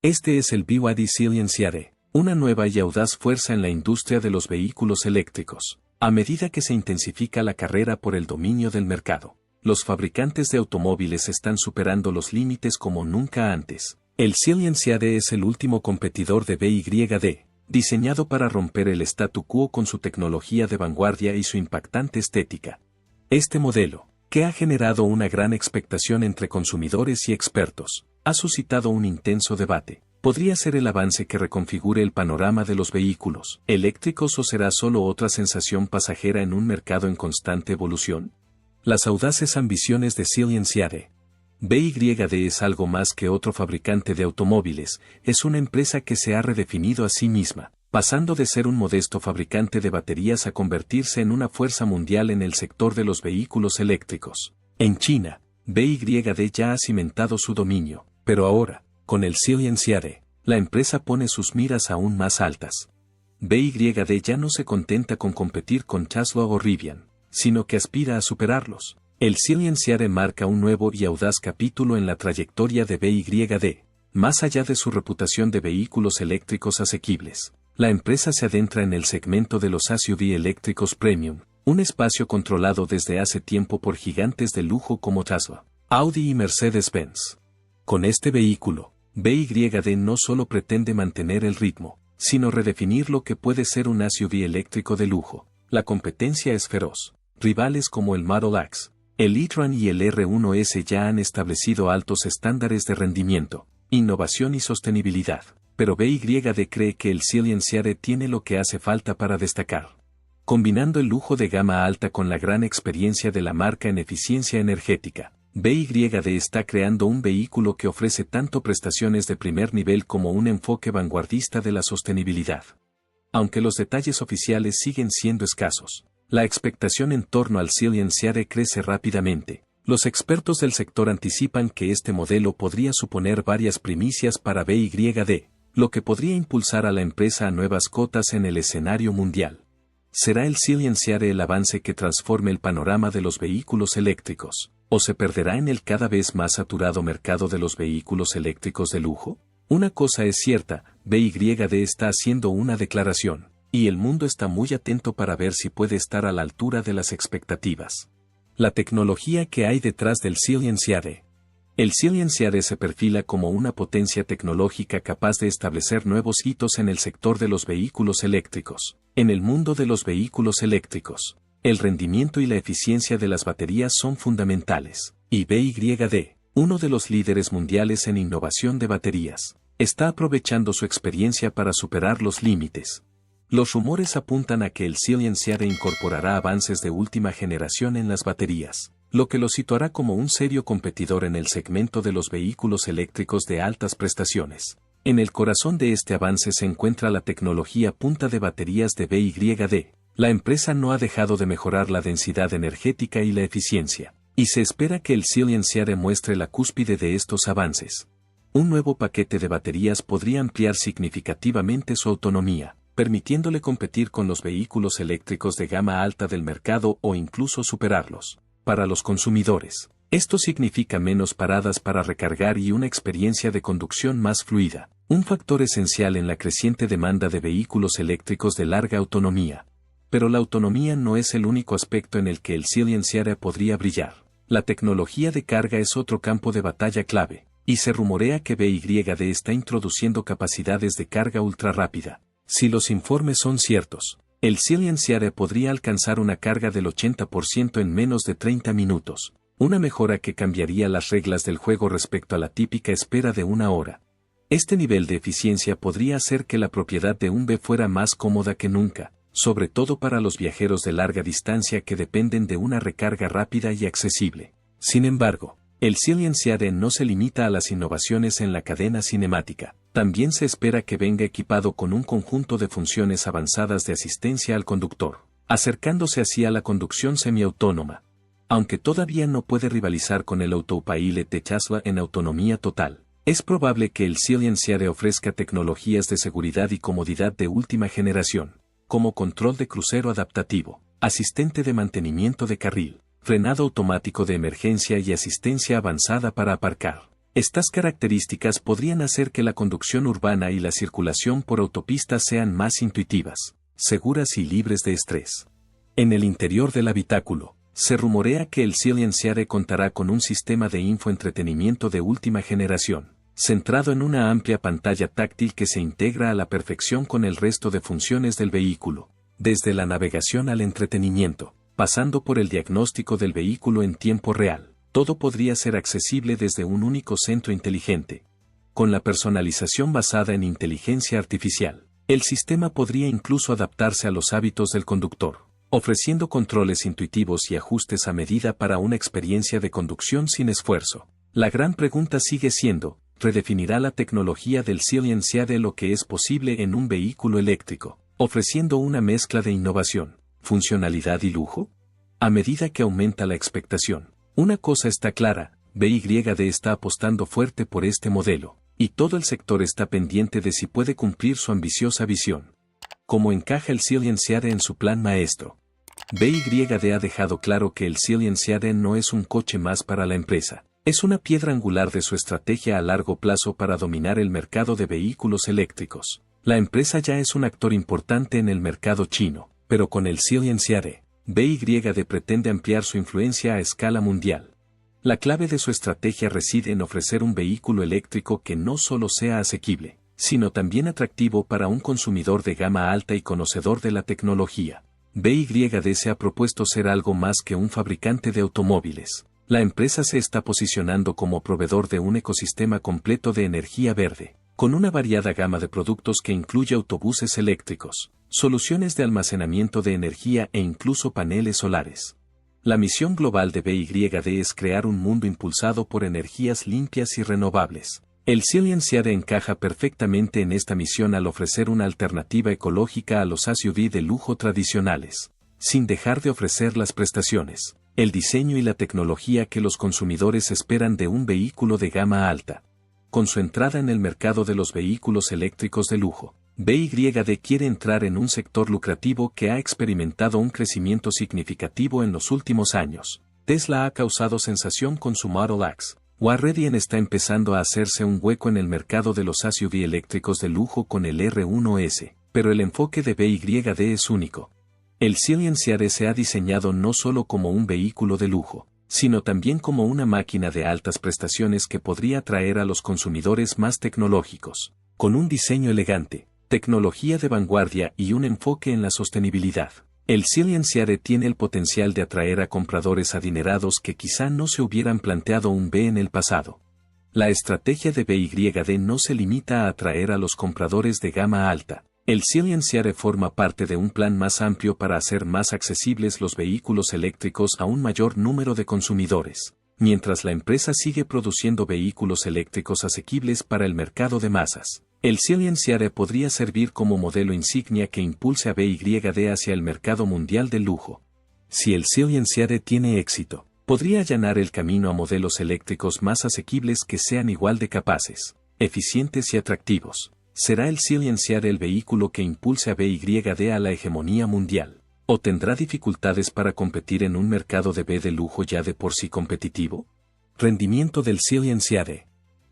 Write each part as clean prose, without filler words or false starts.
Este es el BYD Silence, una nueva y audaz fuerza en la industria de los vehículos eléctricos. A medida que se intensifica la carrera por el dominio del mercado, los fabricantes de automóviles están superando los límites como nunca antes. El Silence es el último competidor de BYD, diseñado para romper el statu quo con su tecnología de vanguardia y su impactante estética. Este modelo, que ha generado una gran expectación entre consumidores y expertos, ha suscitado un intenso debate. ¿Podría ser el avance que reconfigure el panorama de los vehículos eléctricos o será solo otra sensación pasajera en un mercado en constante evolución? Las audaces ambiciones de Silence. BYD es algo más que otro fabricante de automóviles, es una empresa que se ha redefinido a sí misma, pasando de ser un modesto fabricante de baterías a convertirse en una fuerza mundial en el sector de los vehículos eléctricos. En China, BYD ya ha cimentado su dominio, pero ahora, con el Silence, la empresa pone sus miras aún más altas. BYD ya no se contenta con competir con Tesla o Rivian, sino que aspira a superarlos. El Silence marca un nuevo y audaz capítulo en la trayectoria de BYD. Más allá de su reputación de vehículos eléctricos asequibles, la empresa se adentra en el segmento de los SUV eléctricos premium, un espacio controlado desde hace tiempo por gigantes de lujo como Tesla, Audi y Mercedes-Benz. Con este vehículo, BYD no solo pretende mantener el ritmo, sino redefinir lo que puede ser un SUV eléctrico de lujo. La competencia es feroz. Rivales como el Model X, el e-tron y el R1S ya han establecido altos estándares de rendimiento, innovación y sostenibilidad, pero BYD cree que el Silence tiene lo que hace falta para destacar. Combinando el lujo de gama alta con la gran experiencia de la marca en eficiencia energética, BYD está creando un vehículo que ofrece tanto prestaciones de primer nivel como un enfoque vanguardista de la sostenibilidad. Aunque los detalles oficiales siguen siendo escasos, la expectación en torno al Silence crece rápidamente. Los expertos del sector anticipan que este modelo podría suponer varias primicias para BYD, lo que podría impulsar a la empresa a nuevas cotas en el escenario mundial. ¿Será el Silence el avance que transforme el panorama de los vehículos eléctricos, o se perderá en el cada vez más saturado mercado de los vehículos eléctricos de lujo? Una cosa es cierta, BYD está haciendo una declaración, y el mundo está muy atento para ver si puede estar a la altura de las expectativas. La tecnología que hay detrás del Silence. El Silence se perfila como una potencia tecnológica capaz de establecer nuevos hitos en el sector de los vehículos eléctricos. En el mundo de los vehículos eléctricos, el rendimiento y la eficiencia de las baterías son fundamentales, y BYD, uno de los líderes mundiales en innovación de baterías, está aprovechando su experiencia para superar los límites. Los rumores apuntan a que el Silence incorporará avances de última generación en las baterías, lo que lo situará como un serio competidor en el segmento de los vehículos eléctricos de altas prestaciones. En el corazón de este avance se encuentra la tecnología punta de baterías de BYD. La empresa no ha dejado de mejorar la densidad energética y la eficiencia, y se espera que el Silence muestre la cúspide de estos avances. Un nuevo paquete de baterías podría ampliar significativamente su autonomía, permitiéndole competir con los vehículos eléctricos de gama alta del mercado o incluso superarlos. Para los consumidores, esto significa menos paradas para recargar y una experiencia de conducción más fluida, un factor esencial en la creciente demanda de vehículos eléctricos de larga autonomía. Pero la autonomía no es el único aspecto en el que el Silence podría brillar. La tecnología de carga es otro campo de batalla clave, y se rumorea que BYD está introduciendo capacidades de carga ultra rápida. Si los informes son ciertos, el Silence podría alcanzar una carga del 80% en menos de 30 minutos, una mejora que cambiaría las reglas del juego respecto a la típica espera de una hora. Este nivel de eficiencia podría hacer que la propiedad de un B fuera más cómoda que nunca, sobre todo para los viajeros de larga distancia que dependen de una recarga rápida y accesible. Sin embargo, el Silence no se limita a las innovaciones en la cadena cinemática. También se espera que venga equipado con un conjunto de funciones avanzadas de asistencia al conductor, acercándose así a la conducción semiautónoma. Aunque todavía no puede rivalizar con el Autopilot de Tesla en autonomía total, es probable que el Silence ofrezca tecnologías de seguridad y comodidad de última generación, como control de crucero adaptativo, asistente de mantenimiento de carril, frenado automático de emergencia y asistencia avanzada para aparcar. Estas características podrían hacer que la conducción urbana y la circulación por autopistas sean más intuitivas, seguras y libres de estrés. En el interior del habitáculo, se rumorea que el Silenciare contará con un sistema de infoentretenimiento de última generación, centrado en una amplia pantalla táctil que se integra a la perfección con el resto de funciones del vehículo, desde la navegación al entretenimiento, pasando por el diagnóstico del vehículo en tiempo real. Todo podría ser accesible desde un único centro inteligente. Con la personalización basada en inteligencia artificial, el sistema podría incluso adaptarse a los hábitos del conductor, ofreciendo controles intuitivos y ajustes a medida para una experiencia de conducción sin esfuerzo. La gran pregunta sigue siendo, ¿redefinirá la tecnología del Silenciare lo que es posible en un vehículo eléctrico, ofreciendo una mezcla de innovación, funcionalidad y lujo? A medida que aumenta la expectación, una cosa está clara, BYD está apostando fuerte por este modelo, y todo el sector está pendiente de si puede cumplir su ambiciosa visión. ¿Cómo encaja el Silenciare en su plan maestro? BYD ha dejado claro que el Silenciare no es un coche más para la empresa, es una piedra angular de su estrategia a largo plazo para dominar el mercado de vehículos eléctricos. La empresa ya es un actor importante en el mercado chino, pero con el Silenciare, BYD pretende ampliar su influencia a escala mundial. La clave de su estrategia reside en ofrecer un vehículo eléctrico que no solo sea asequible, sino también atractivo para un consumidor de gama alta y conocedor de la tecnología. BYD se ha propuesto ser algo más que un fabricante de automóviles. La empresa se está posicionando como proveedor de un ecosistema completo de energía verde, con una variada gama de productos que incluye autobuses eléctricos, soluciones de almacenamiento de energía e incluso paneles solares. La misión global de BYD es crear un mundo impulsado por energías limpias y renovables. El Silenciare encaja perfectamente en esta misión al ofrecer una alternativa ecológica a los SUV de lujo tradicionales, sin dejar de ofrecer las prestaciones, el diseño y la tecnología que los consumidores esperan de un vehículo de gama alta. Con su entrada en el mercado de los vehículos eléctricos de lujo, BYD quiere entrar en un sector lucrativo que ha experimentado un crecimiento significativo en los últimos años. Tesla ha causado sensación con su Model X. Rivian está empezando a hacerse un hueco en el mercado de los SUV eléctricos de lujo con el R1S, pero el enfoque de BYD es único. El Silenciare se ha diseñado no solo como un vehículo de lujo, sino también como una máquina de altas prestaciones que podría atraer a los consumidores más tecnológicos, con un diseño elegante, tecnología de vanguardia y un enfoque en la sostenibilidad. El Silenciare tiene el potencial de atraer a compradores adinerados que quizá no se hubieran planteado un B en el pasado. La estrategia de BYD no se limita a atraer a los compradores de gama alta. El Silenciare forma parte de un plan más amplio para hacer más accesibles los vehículos eléctricos a un mayor número de consumidores, mientras la empresa sigue produciendo vehículos eléctricos asequibles para el mercado de masas. El Silenciare podría servir como modelo insignia que impulse a BYD hacia el mercado mundial del lujo. Si el Silenciare tiene éxito, podría allanar el camino a modelos eléctricos más asequibles que sean igual de capaces, eficientes y atractivos. ¿Será el Silenciare el vehículo que impulse a BYD a la hegemonía mundial? ¿O tendrá dificultades para competir en un mercado de B de lujo ya de por sí competitivo? Rendimiento del Silenciare.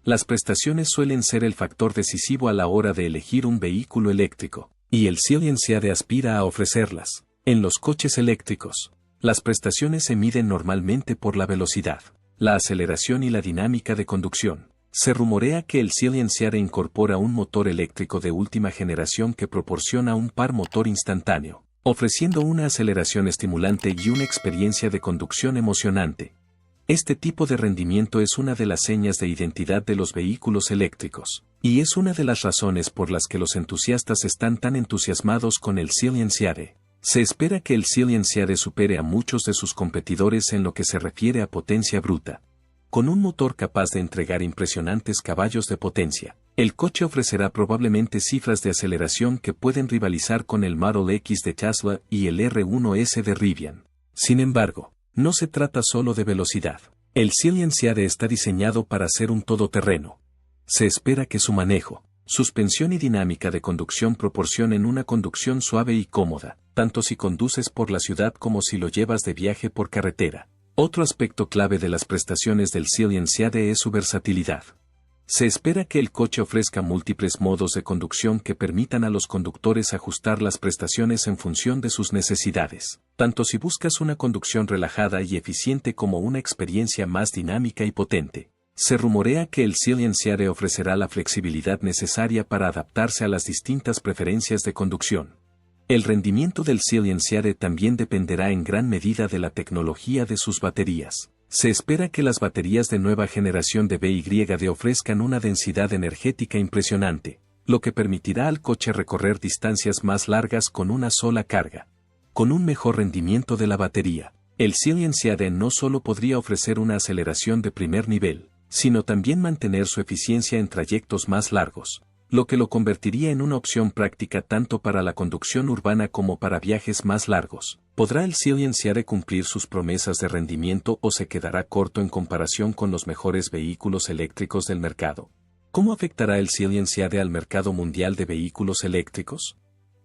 Las prestaciones suelen ser el factor decisivo a la hora de elegir un vehículo eléctrico, y el Silenciare aspira a ofrecerlas. En los coches eléctricos, las prestaciones se miden normalmente por la velocidad, la aceleración y la dinámica de conducción. Se rumorea que el Silenciare incorpora un motor eléctrico de última generación que proporciona un par motor instantáneo, ofreciendo una aceleración estimulante y una experiencia de conducción emocionante. Este tipo de rendimiento es una de las señas de identidad de los vehículos eléctricos, y es una de las razones por las que los entusiastas están tan entusiasmados con el Silenciare. Se espera que el Silenciare supere a muchos de sus competidores en lo que se refiere a potencia bruta. Con un motor capaz de entregar impresionantes caballos de potencia, el coche ofrecerá probablemente cifras de aceleración que pueden rivalizar con el Model X de Tesla y el R1S de Rivian. Sin embargo, no se trata solo de velocidad. El Silenciare está diseñado para ser un todoterreno. Se espera que su manejo, suspensión y dinámica de conducción proporcionen una conducción suave y cómoda, tanto si conduces por la ciudad como si lo llevas de viaje por carretera. Otro aspecto clave de las prestaciones del Cilian-Seade es su versatilidad. Se espera que el coche ofrezca múltiples modos de conducción que permitan a los conductores ajustar las prestaciones en función de sus necesidades, tanto si buscas una conducción relajada y eficiente como una experiencia más dinámica y potente. Se rumorea que el Cilian-Seade ofrecerá la flexibilidad necesaria para adaptarse a las distintas preferencias de conducción. El rendimiento del Cilian-Seade también dependerá en gran medida de la tecnología de sus baterías. Se espera que las baterías de nueva generación de BYD ofrezcan una densidad energética impresionante, lo que permitirá al coche recorrer distancias más largas con una sola carga. Con un mejor rendimiento de la batería, el Cilian-Seade no solo podría ofrecer una aceleración de primer nivel, sino también mantener su eficiencia en trayectos más largos, lo que lo convertiría en una opción práctica tanto para la conducción urbana como para viajes más largos. ¿Podrá el Cilian-Seade cumplir sus promesas de rendimiento o se quedará corto en comparación con los mejores vehículos eléctricos del mercado? ¿Cómo afectará el Cilian-Seade al mercado mundial de vehículos eléctricos?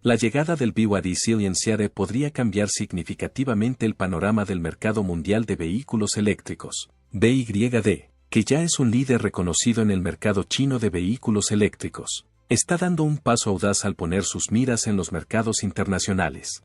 La llegada del BYD Cilian-Seade podría cambiar significativamente el panorama del mercado mundial de vehículos eléctricos. BYD, que ya es un líder reconocido en el mercado chino de vehículos eléctricos, está dando un paso audaz al poner sus miras en los mercados internacionales.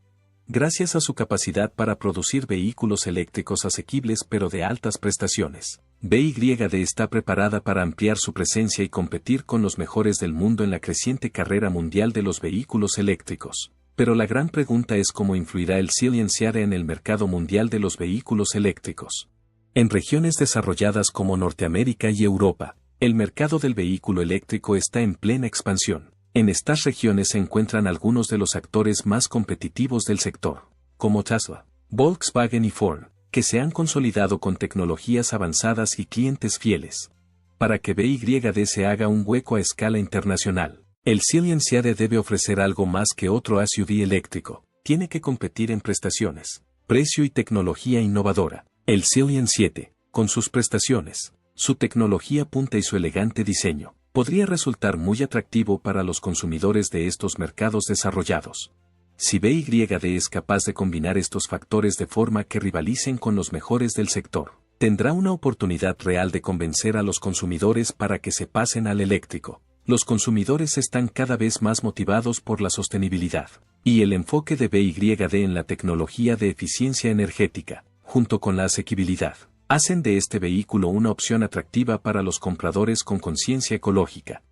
Gracias a su capacidad para producir vehículos eléctricos asequibles pero de altas prestaciones, BYD está preparada para ampliar su presencia y competir con los mejores del mundo en la creciente carrera mundial de los vehículos eléctricos. Pero la gran pregunta es cómo influirá el Cilian-Seade en el mercado mundial de los vehículos eléctricos. En regiones desarrolladas como Norteamérica y Europa, el mercado del vehículo eléctrico está en plena expansión. En estas regiones se encuentran algunos de los actores más competitivos del sector, como Tesla, Volkswagen y Ford, que se han consolidado con tecnologías avanzadas y clientes fieles. Para que BYD se haga un hueco a escala internacional, el Cilian-Seade debe ofrecer algo más que otro SUV eléctrico. Tiene que competir en prestaciones, precio y tecnología innovadora. El Cilian-Seade, con sus prestaciones, su tecnología punta y su elegante diseño, podría resultar muy atractivo para los consumidores de estos mercados desarrollados. Si BYD es capaz de combinar estos factores de forma que rivalicen con los mejores del sector, tendrá una oportunidad real de convencer a los consumidores para que se pasen al eléctrico. Los consumidores están cada vez más motivados por la sostenibilidad, y el enfoque de BYD en la tecnología de eficiencia energética, junto con la asequibilidad, hacen de este vehículo una opción atractiva para los compradores con conciencia ecológica.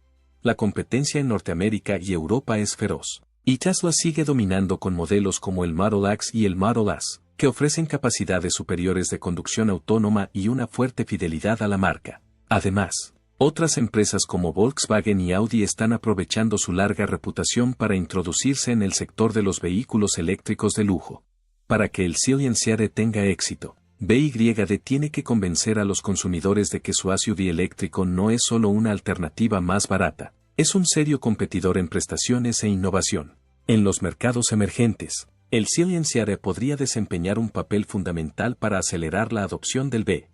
La competencia en Norteamérica y Europa es feroz, y Tesla sigue dominando con modelos como el Model X y el Model S, que ofrecen capacidades superiores de conducción autónoma y una fuerte fidelidad a la marca. Además, otras empresas como Volkswagen y Audi están aprovechando su larga reputación para introducirse en el sector de los vehículos eléctricos de lujo. Para que el Cilian-Seade tenga éxito, BYD tiene que convencer a los consumidores de que su SUV eléctrico no es solo una alternativa más barata, es un serio competidor en prestaciones e innovación. En los mercados emergentes, el Cilian-Seade podría desempeñar un papel fundamental para acelerar la adopción del BEV.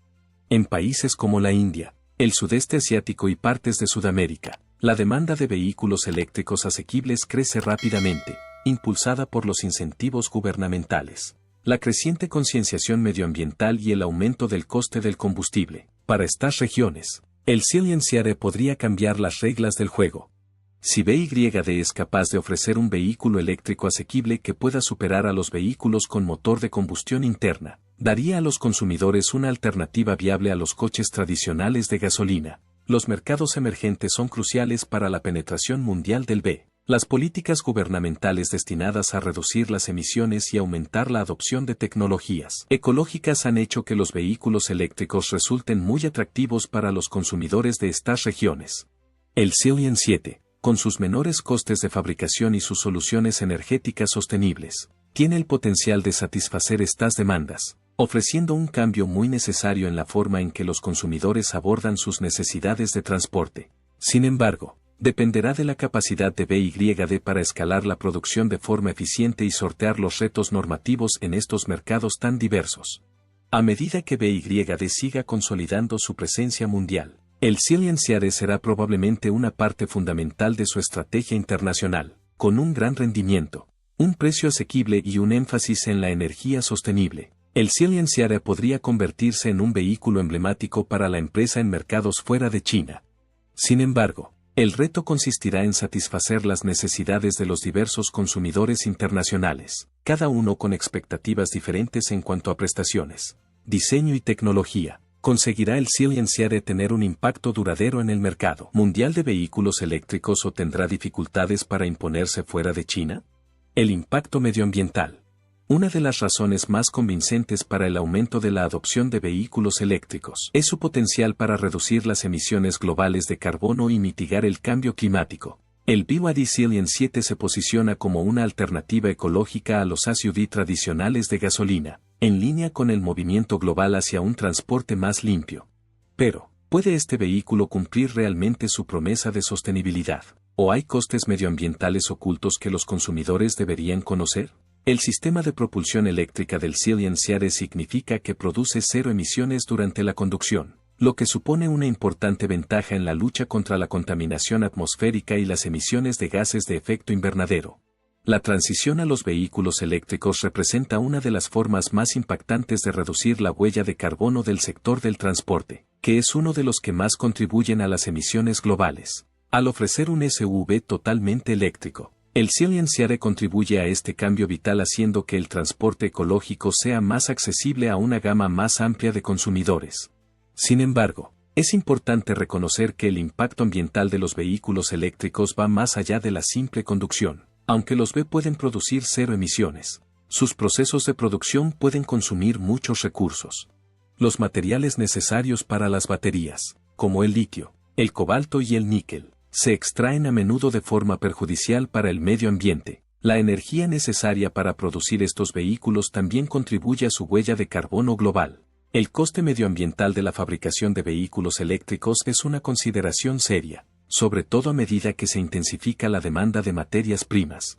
En países como la India, el sudeste asiático y partes de Sudamérica, la demanda de vehículos eléctricos asequibles crece rápidamente, impulsada por los incentivos gubernamentales, la creciente concienciación medioambiental y el aumento del coste del combustible. Para estas regiones, el Cilian-Seade podría cambiar las reglas del juego. Si BYD es capaz de ofrecer un vehículo eléctrico asequible que pueda superar a los vehículos con motor de combustión interna, daría a los consumidores una alternativa viable a los coches tradicionales de gasolina. Los mercados emergentes son cruciales para la penetración mundial del BEV. Las políticas gubernamentales destinadas a reducir las emisiones y aumentar la adopción de tecnologías ecológicas han hecho que los vehículos eléctricos resulten muy atractivos para los consumidores de estas regiones. El Cilian-Seade, con sus menores costes de fabricación y sus soluciones energéticas sostenibles, tiene el potencial de satisfacer estas demandas, ofreciendo un cambio muy necesario en la forma en que los consumidores abordan sus necesidades de transporte. Sin embargo, dependerá de la capacidad de BYD para escalar la producción de forma eficiente y sortear los retos normativos en estos mercados tan diversos. A medida que BYD siga consolidando su presencia mundial, el Cilian-Seade será probablemente una parte fundamental de su estrategia internacional, con un gran rendimiento, un precio asequible y un énfasis en la energía sostenible. El Cilianciare podría convertirse en un vehículo emblemático para la empresa en mercados fuera de China. Sin embargo, el reto consistirá en satisfacer las necesidades de los diversos consumidores internacionales, cada uno con expectativas diferentes en cuanto a prestaciones, diseño y tecnología. ¿Conseguirá el Cilianciare tener un impacto duradero en el mercado mundial de vehículos eléctricos o tendrá dificultades para imponerse fuera de China? El impacto medioambiental. Una de las razones más convincentes para el aumento de la adopción de vehículos eléctricos es su potencial para reducir las emisiones globales de carbono y mitigar el cambio climático. El BYD Cillian 7 se posiciona como una alternativa ecológica a los SUV tradicionales de gasolina, en línea con el movimiento global hacia un transporte más limpio. Pero, ¿puede este vehículo cumplir realmente su promesa de sostenibilidad? ¿O hay costes medioambientales ocultos que los consumidores deberían conocer? El sistema de propulsión eléctrica del Cilianciare significa que produce cero emisiones durante la conducción, lo que supone una importante ventaja en la lucha contra la contaminación atmosférica y las emisiones de gases de efecto invernadero. La transición a los vehículos eléctricos representa una de las formas más impactantes de reducir la huella de carbono del sector del transporte, que es uno de los que más contribuyen a las emisiones globales. Al ofrecer un SUV totalmente eléctrico, el Cilianciare contribuye a este cambio vital haciendo que el transporte ecológico sea más accesible a una gama más amplia de consumidores. Sin embargo, es importante reconocer que el impacto ambiental de los vehículos eléctricos va más allá de la simple conducción. Aunque los B pueden producir cero emisiones, sus procesos de producción pueden consumir muchos recursos. Los materiales necesarios para las baterías, como el litio, el cobalto y el níquel, se extraen a menudo de forma perjudicial para el medio ambiente. La energía necesaria para producir estos vehículos también contribuye a su huella de carbono global. El coste medioambiental de la fabricación de vehículos eléctricos es una consideración seria, sobre todo a medida que se intensifica la demanda de materias primas.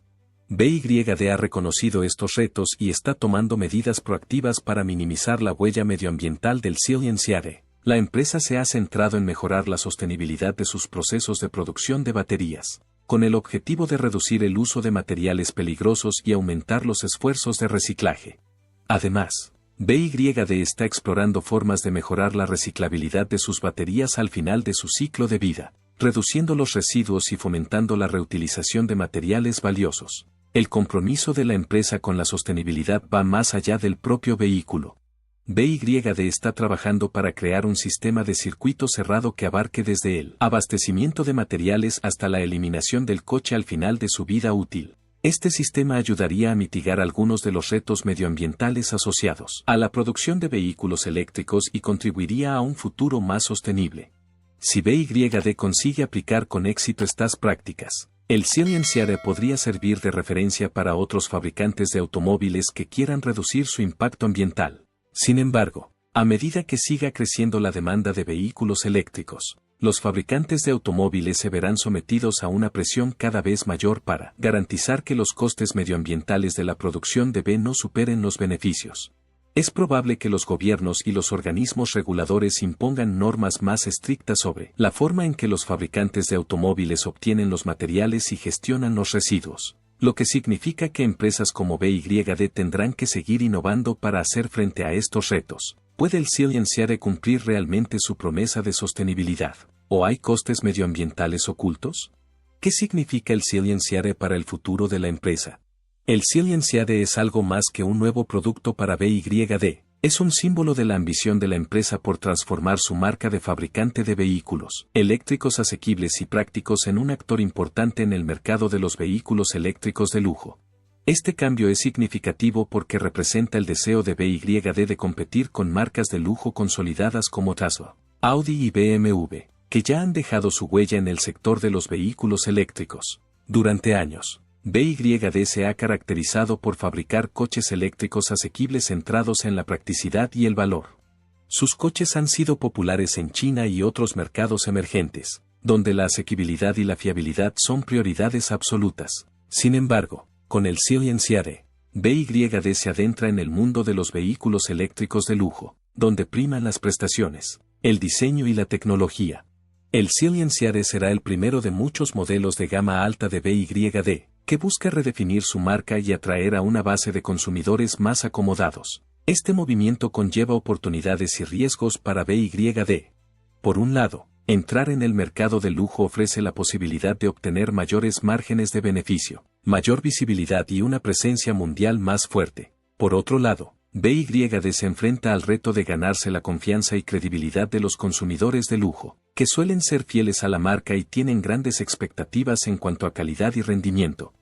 BYD ha reconocido estos retos y está tomando medidas proactivas para minimizar la huella medioambiental del Cilianciare. La empresa se ha centrado en mejorar la sostenibilidad de sus procesos de producción de baterías, con el objetivo de reducir el uso de materiales peligrosos y aumentar los esfuerzos de reciclaje. Además, BYD está explorando formas de mejorar la reciclabilidad de sus baterías al final de su ciclo de vida, reduciendo los residuos y fomentando la reutilización de materiales valiosos. El compromiso de la empresa con la sostenibilidad va más allá del propio vehículo. BYD está trabajando para crear un sistema de circuito cerrado que abarque desde el abastecimiento de materiales hasta la eliminación del coche al final de su vida útil. Este sistema ayudaría a mitigar algunos de los retos medioambientales asociados a la producción de vehículos eléctricos y contribuiría a un futuro más sostenible. Si BYD consigue aplicar con éxito estas prácticas, el Cilianciare podría servir de referencia para otros fabricantes de automóviles que quieran reducir su impacto ambiental. Sin embargo, a medida que siga creciendo la demanda de vehículos eléctricos, los fabricantes de automóviles se verán sometidos a una presión cada vez mayor para garantizar que los costes medioambientales de la producción de B no superen los beneficios. Es probable que los gobiernos y los organismos reguladores impongan normas más estrictas sobre la forma en que los fabricantes de automóviles obtienen los materiales y gestionan los residuos, lo que significa que empresas como BYD tendrán que seguir innovando para hacer frente a estos retos. ¿Puede el Cilianciare cumplir realmente su promesa de sostenibilidad? ¿O hay costes medioambientales ocultos? ¿Qué significa el Cilianciare para el futuro de la empresa? El Cilianciare es algo más que un nuevo producto para BYD, es un símbolo de la ambición de la empresa por transformar su marca de fabricante de vehículos eléctricos asequibles y prácticos en un actor importante en el mercado de los vehículos eléctricos de lujo. Este cambio es significativo porque representa el deseo de BYD de competir con marcas de lujo consolidadas como Tesla, Audi y BMW, que ya han dejado su huella en el sector de los vehículos eléctricos. Durante años, BYD se ha caracterizado por fabricar coches eléctricos asequibles centrados en la practicidad y el valor. Sus coches han sido populares en China y otros mercados emergentes, donde la asequibilidad y la fiabilidad son prioridades absolutas. Sin embargo, con el Cilianciare, BYD se adentra en el mundo de los vehículos eléctricos de lujo, donde priman las prestaciones, el diseño y la tecnología. El Cilianciare será el primero de muchos modelos de gama alta de BYD, que busca redefinir su marca y atraer a una base de consumidores más acomodados. Este movimiento conlleva oportunidades y riesgos para BYD. Por un lado, entrar en el mercado del lujo ofrece la posibilidad de obtener mayores márgenes de beneficio, mayor visibilidad y una presencia mundial más fuerte. Por otro lado, BYD se enfrenta al reto de ganarse la confianza y credibilidad de los consumidores de lujo, que suelen ser fieles a la marca y tienen grandes expectativas en cuanto a calidad y rendimiento.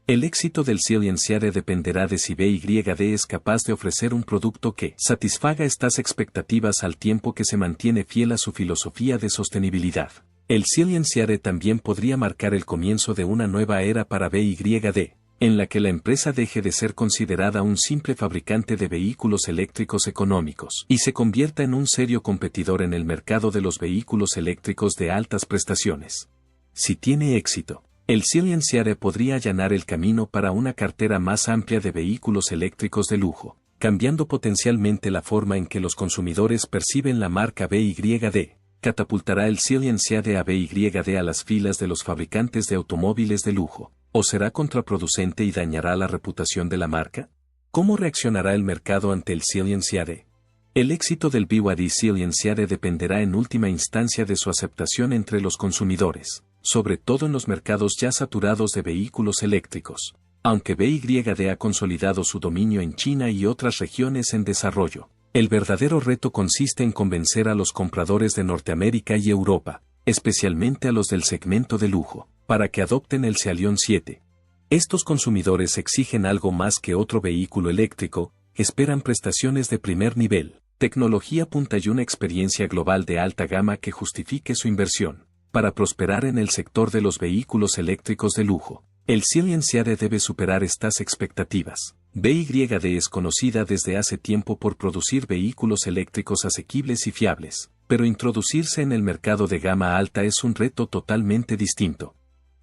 El éxito del Silence dependerá de si BYD es capaz de ofrecer un producto que satisfaga estas expectativas al tiempo que se mantiene fiel a su filosofía de sostenibilidad. El Silence también podría marcar el comienzo de una nueva era para BYD, en la que la empresa deje de ser considerada un simple fabricante de vehículos eléctricos económicos y se convierta en un serio competidor en el mercado de los vehículos eléctricos de altas prestaciones. Si tiene éxito, el Silence podría allanar el camino para una cartera más amplia de vehículos eléctricos de lujo, cambiando potencialmente la forma en que los consumidores perciben la marca BYD. ¿Catapultará el Silence a BYD a las filas de los fabricantes de automóviles de lujo, o será contraproducente y dañará la reputación de la marca? ¿Cómo reaccionará el mercado ante el Silence? El éxito del BYD Silence dependerá en última instancia de su aceptación entre los consumidores, sobre todo en los mercados ya saturados de vehículos eléctricos, aunque BYD ha consolidado su dominio en China y otras regiones en desarrollo. El verdadero reto consiste en convencer a los compradores de Norteamérica y Europa, especialmente a los del segmento de lujo, para que adopten el Scion 7. Estos consumidores exigen algo más que otro vehículo eléctrico, esperan prestaciones de primer nivel, tecnología punta y una experiencia global de alta gama que justifique su inversión. Para prosperar en el sector de los vehículos eléctricos de lujo, el Silence debe superar estas expectativas. BYD es conocida desde hace tiempo por producir vehículos eléctricos asequibles y fiables, pero introducirse en el mercado de gama alta es un reto totalmente distinto.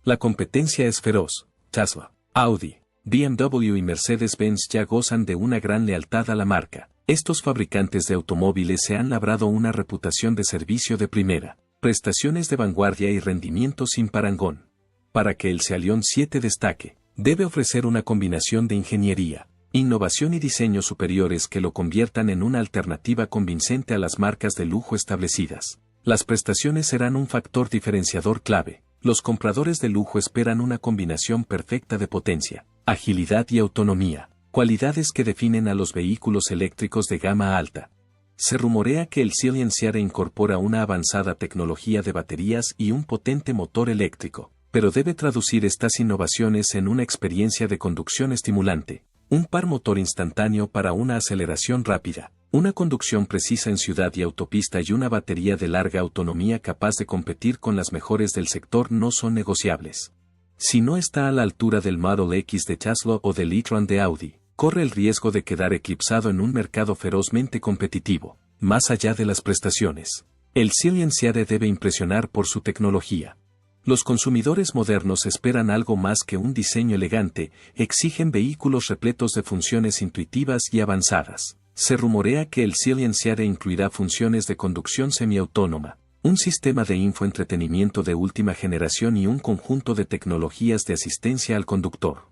La competencia es feroz. Tesla, Audi, BMW y Mercedes-Benz ya gozan de una gran lealtad a la marca. Estos fabricantes de automóviles se han labrado una reputación de servicio de primera, prestaciones de vanguardia y rendimiento sin parangón. Para que el Scion 7 destaque, debe ofrecer una combinación de ingeniería, innovación y diseños superiores que lo conviertan en una alternativa convincente a las marcas de lujo establecidas. Las prestaciones serán un factor diferenciador clave. Los compradores de lujo esperan una combinación perfecta de potencia, agilidad y autonomía, cualidades que definen a los vehículos eléctricos de gama alta. Se rumorea que el Silence incorpora una avanzada tecnología de baterías y un potente motor eléctrico, pero debe traducir estas innovaciones en una experiencia de conducción estimulante, un par motor instantáneo para una aceleración rápida, una conducción precisa en ciudad y autopista y una batería de larga autonomía capaz de competir con las mejores del sector no son negociables. Si no está a la altura del Model X de Tesla o del e-tron de Audi, corre el riesgo de quedar eclipsado en un mercado ferozmente competitivo. Más allá de las prestaciones, el Silence debe impresionar por su tecnología. Los consumidores modernos esperan algo más que un diseño elegante, exigen vehículos repletos de funciones intuitivas y avanzadas. Se rumorea que el Silence incluirá funciones de conducción semiautónoma, un sistema de infoentretenimiento de última generación y un conjunto de tecnologías de asistencia al conductor.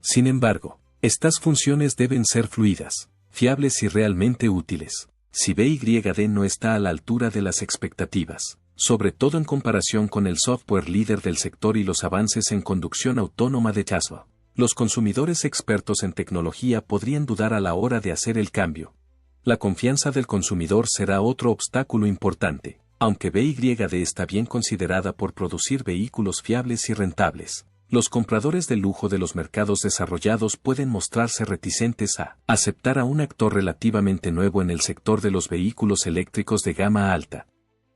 Sin embargo, estas funciones deben ser fluidas, fiables y realmente útiles. Si BYD no está a la altura de las expectativas, sobre todo en comparación con el software líder del sector y los avances en conducción autónoma de Tesla, los consumidores expertos en tecnología podrían dudar a la hora de hacer el cambio. La confianza del consumidor será otro obstáculo importante, aunque BYD está bien considerada por producir vehículos fiables y rentables. Los compradores de lujo de los mercados desarrollados pueden mostrarse reticentes a aceptar a un actor relativamente nuevo en el sector de los vehículos eléctricos de gama alta.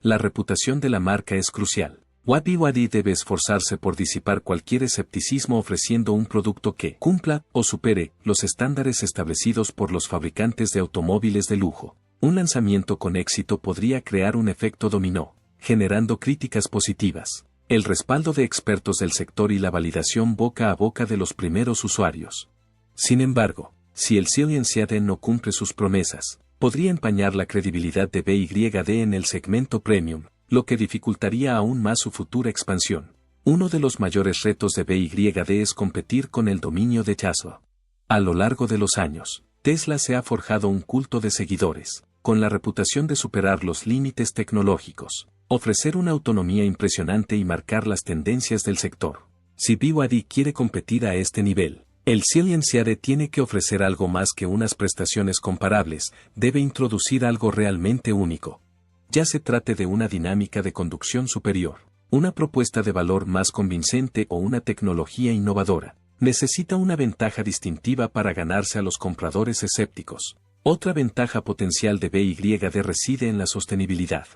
La reputación de la marca es crucial. BYD debe esforzarse por disipar cualquier escepticismo ofreciendo un producto que cumpla o supere los estándares establecidos por los fabricantes de automóviles de lujo. Un lanzamiento con éxito podría crear un efecto dominó, generando críticas positivas, el respaldo de expertos del sector y la validación boca a boca de los primeros usuarios. Sin embargo, si el Silence no cumple sus promesas, podría empañar la credibilidad de BYD en el segmento premium, lo que dificultaría aún más su futura expansión. Uno de los mayores retos de BYD es competir con el dominio de Tesla. A lo largo de los años, Tesla se ha forjado un culto de seguidores, con la reputación de superar los límites tecnológicos, ofrecer una autonomía impresionante y marcar las tendencias del sector. Si BYD quiere competir a este nivel, el Silence tiene que ofrecer algo más que unas prestaciones comparables, debe introducir algo realmente único. Ya se trate de una dinámica de conducción superior, una propuesta de valor más convincente o una tecnología innovadora. Necesita una ventaja distintiva para ganarse a los compradores escépticos. Otra ventaja potencial de BYD reside en la sostenibilidad.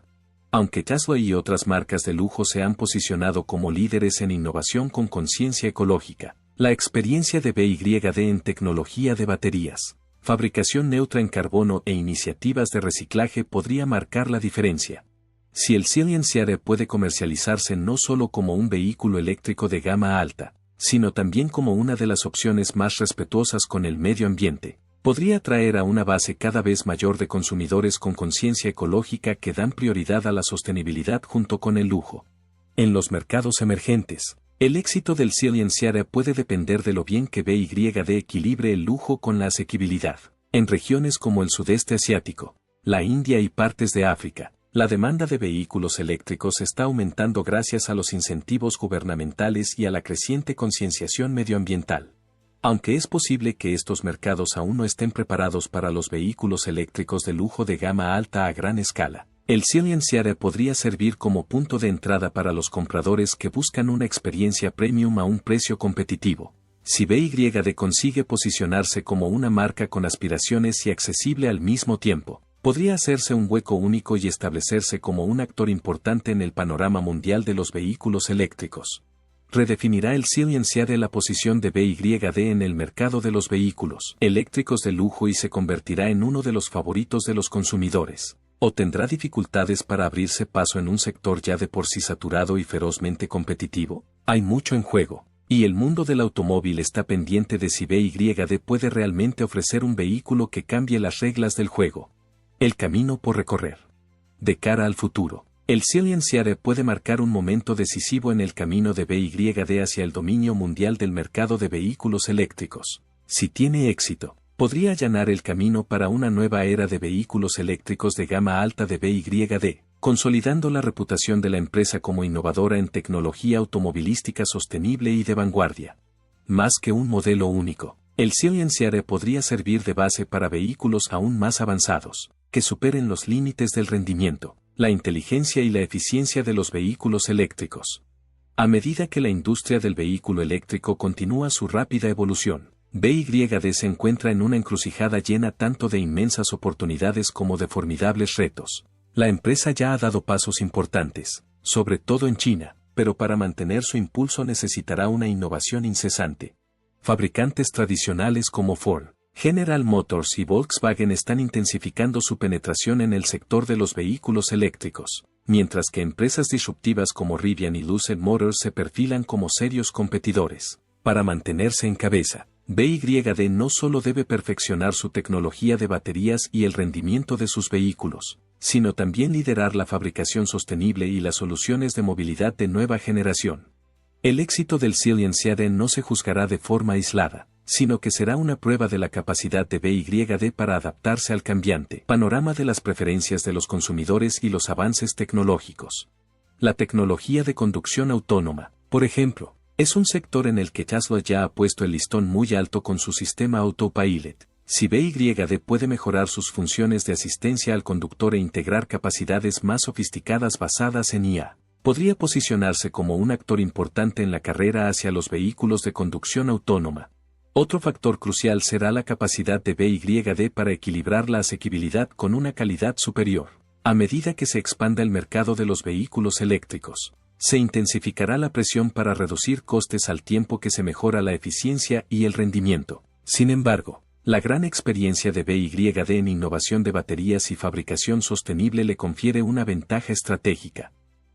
Aunque Tesla y otras marcas de lujo se han posicionado como líderes en innovación con conciencia ecológica, la experiencia de BYD en tecnología de baterías, fabricación neutra en carbono e iniciativas de reciclaje podría marcar la diferencia. Si el Silence puede comercializarse no solo como un vehículo eléctrico de gama alta, sino también como una de las opciones más respetuosas con el medio ambiente, podría atraer a una base cada vez mayor de consumidores con conciencia ecológica que dan prioridad a la sostenibilidad junto con el lujo. En los mercados emergentes, el éxito del Silence puede depender de lo bien que BYD equilibre el lujo con la asequibilidad. En regiones como el sudeste asiático, la India y partes de África, la demanda de vehículos eléctricos está aumentando gracias a los incentivos gubernamentales y a la creciente concienciación medioambiental. Aunque es posible que estos mercados aún no estén preparados para los vehículos eléctricos de lujo de gama alta a gran escala, el Silence podría servir como punto de entrada para los compradores que buscan una experiencia premium a un precio competitivo. Si BYD consigue posicionarse como una marca con aspiraciones y accesible al mismo tiempo, podría hacerse un hueco único y establecerse como un actor importante en el panorama mundial de los vehículos eléctricos. Redefinirá el Silence la posición de BYD en el mercado de los vehículos eléctricos de lujo y se convertirá en uno de los favoritos de los consumidores. ¿O tendrá dificultades para abrirse paso en un sector ya de por sí saturado y ferozmente competitivo? Hay mucho en juego, y el mundo del automóvil está pendiente de si BYD puede realmente ofrecer un vehículo que cambie las reglas del juego. El camino por recorrer. De cara al futuro, el Silence puede marcar un momento decisivo en el camino de BYD hacia el dominio mundial del mercado de vehículos eléctricos. Si tiene éxito, podría allanar el camino para una nueva era de vehículos eléctricos de gama alta de BYD, consolidando la reputación de la empresa como innovadora en tecnología automovilística sostenible y de vanguardia. Más que un modelo único, el Silence podría servir de base para vehículos aún más avanzados, que superen los límites del rendimiento, la inteligencia y la eficiencia de los vehículos eléctricos. A medida que la industria del vehículo eléctrico continúa su rápida evolución, BYD se encuentra en una encrucijada llena tanto de inmensas oportunidades como de formidables retos. La empresa ya ha dado pasos importantes, sobre todo en China, pero para mantener su impulso necesitará una innovación incesante. Fabricantes tradicionales como Ford, General Motors y Volkswagen están intensificando su penetración en el sector de los vehículos eléctricos, mientras que empresas disruptivas como Rivian y Lucid Motors se perfilan como serios competidores. Para mantenerse en cabeza, BYD no solo debe perfeccionar su tecnología de baterías y el rendimiento de sus vehículos, sino también liderar la fabricación sostenible y las soluciones de movilidad de nueva generación. El éxito del Silence no se juzgará de forma aislada, sino que será una prueba de la capacidad de BYD para adaptarse al cambiante panorama de las preferencias de los consumidores y los avances tecnológicos. La tecnología de conducción autónoma, por ejemplo, es un sector en el que Tesla ya ha puesto el listón muy alto con su sistema Autopilot. Si BYD puede mejorar sus funciones de asistencia al conductor e integrar capacidades más sofisticadas basadas en IA, podría posicionarse como un actor importante en la carrera hacia los vehículos de conducción autónoma. Otro factor crucial será la capacidad de BYD para equilibrar la asequibilidad con una calidad superior. A medida que se expanda el mercado de los vehículos eléctricos, se intensificará la presión para reducir costes al tiempo que se mejora la eficiencia y el rendimiento. Sin embargo, la gran experiencia de BYD en innovación de baterías y fabricación sostenible le confiere una ventaja estratégica.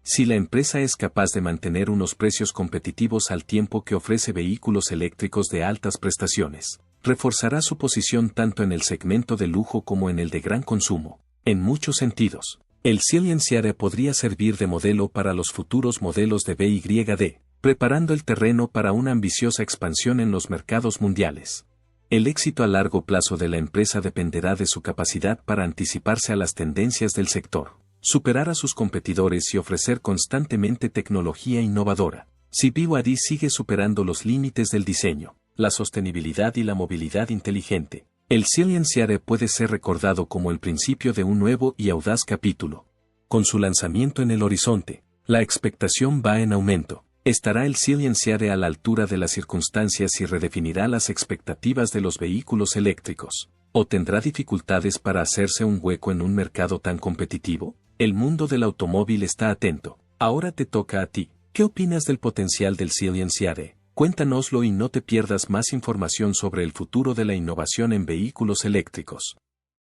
Si la empresa es capaz de mantener unos precios competitivos al tiempo que ofrece vehículos eléctricos de altas prestaciones, reforzará su posición tanto en el segmento de lujo como en el de gran consumo. En muchos sentidos, el Silence podría servir de modelo para los futuros modelos de BYD, preparando el terreno para una ambiciosa expansión en los mercados mundiales. El éxito a largo plazo de la empresa dependerá de su capacidad para anticiparse a las tendencias del sector, superar a sus competidores y ofrecer constantemente tecnología innovadora. Si BYD sigue superando los límites del diseño, la sostenibilidad y la movilidad inteligente, el Xiliang Series puede ser recordado como el principio de un nuevo y audaz capítulo. Con su lanzamiento en el horizonte, la expectación va en aumento. ¿Estará el Xiliang Series a la altura de las circunstancias y redefinirá las expectativas de los vehículos eléctricos? ¿O tendrá dificultades para hacerse un hueco en un mercado tan competitivo? El mundo del automóvil está atento. Ahora te toca a ti. ¿Qué opinas del potencial del Xiliang Series? Cuéntanoslo y no te pierdas más información sobre el futuro de la innovación en vehículos eléctricos.